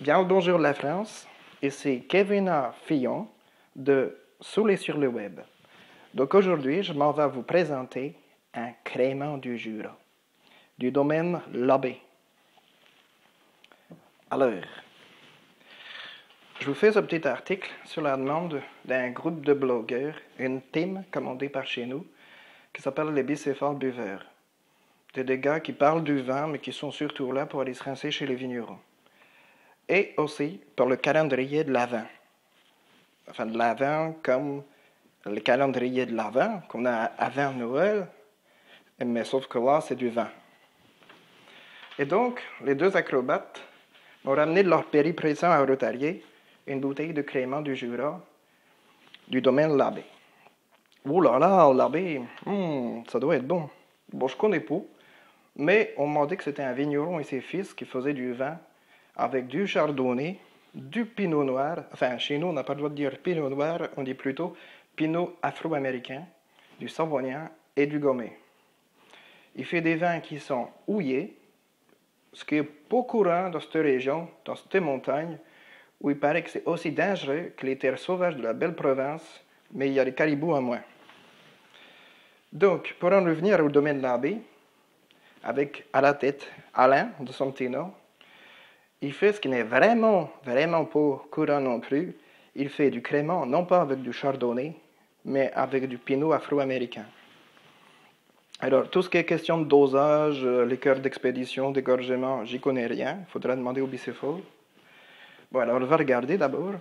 Bien le bonjour de la France, ici Kevin Fillon de Soulé sur le web. Donc aujourd'hui, je m'en vais vous présenter un crément du Jura, du domaine Labbé. Alors, je vous fais ce petit article sur la demande d'un groupe de blogueurs, une team commandée par chez nous, qui s'appelle les bicéphales buveurs. C'est des gars qui parlent du vin, mais qui sont surtout là pour aller se rincer chez les vignerons. Et aussi pour le calendrier de l'Avent. Enfin, de l'Avent comme le calendrier de l'Avent qu'on a avant Noël, mais sauf que là, c'est du vin. Et donc, les deux acrobates m'ont ramené de leur périple récent à Rotarier une bouteille de crément du Jura, du domaine Labbé. Oh là là, Labbé, ça doit être bon. Bon, je connais pas, mais on m'a dit que c'était un vigneron et ses fils qui faisaient du vin avec du chardonnay, du pinot noir. Enfin, chez nous, on n'a pas le droit de dire pinot noir, on dit plutôt pinot afro-américain, du savonien et du gommet. Il fait des vins qui sont houillés, ce qui est pas courant dans cette région, dans cette montagne, où il paraît que c'est aussi dangereux que les terres sauvages de la belle province, mais il y a des caribous en moins. Donc, pour en revenir au domaine de Labbé, avec à la tête Alain de son petit nom, il fait ce qui n'est vraiment pas courant non plus. Il fait du crément, non pas avec du chardonnay, mais avec du pinot afro-américain. Alors, tout ce qui est question de dosage, liqueur d'expédition, d'égorgement, j'y connais rien. Il faudra demander au bicéphale. Bon, alors on va regarder d'abord.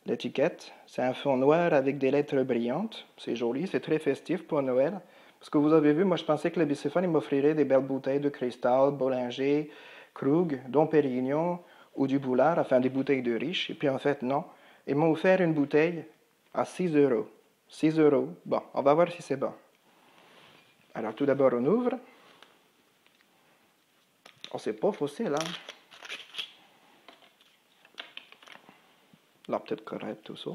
L'étiquette, c'est un fond noir avec des lettres brillantes. C'est joli, c'est très festif pour Noël. Parce que vous avez vu, moi je pensais que le bicéphale m'offrirait des belles bouteilles de cristal, Bollinger, Krug, Dom Pérignon ou du Boulard, enfin des bouteilles de riches. Et puis en fait, non. Ils m'ont offert une bouteille à 6 euros. 6 euros. Bon, on va voir si c'est bon. Alors tout d'abord, on ouvre. Oh, c'est pas facile, hein? Là, peut-être correct, tout ça.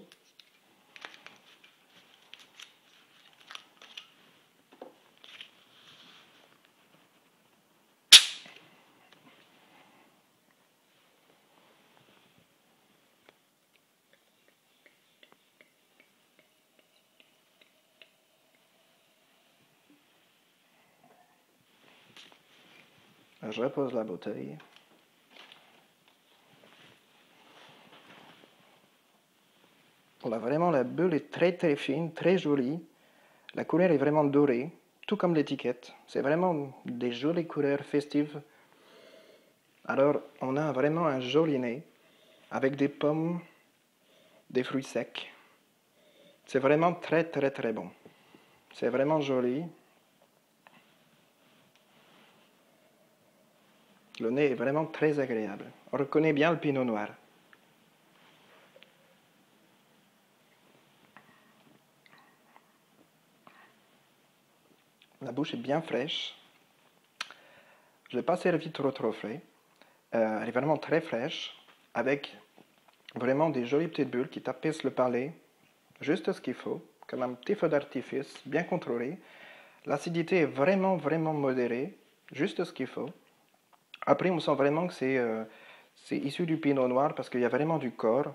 Je repose la bouteille. Là, vraiment, la bulle est très fine, très jolie. La couleur est vraiment dorée, tout comme l'étiquette. C'est vraiment des jolies couleurs festives. Alors, on a vraiment un joli nez, avec des pommes, des fruits secs. C'est vraiment très bon. C'est vraiment joli. Le nez est vraiment très agréable. On reconnaît bien le pinot noir. La bouche est bien fraîche. Je ne l'ai pas servi trop frais. Elle est vraiment très fraîche, avec vraiment des jolies petites bulles qui tapissent le palais, juste ce qu'il faut, comme un petit feu d'artifice, bien contrôlé. L'acidité est vraiment modérée, juste ce qu'il faut. Après, on sent vraiment que c'est issu du pinot noir parce qu'il y a vraiment du corps,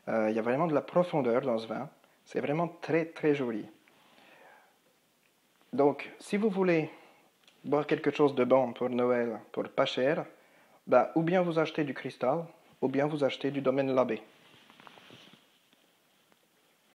il y a vraiment de la profondeur dans ce vin. C'est vraiment très joli. Donc, si vous voulez boire quelque chose de bon pour Noël, pour pas cher, ou bien vous achetez du cristal, ou bien vous achetez du domaine Labbé.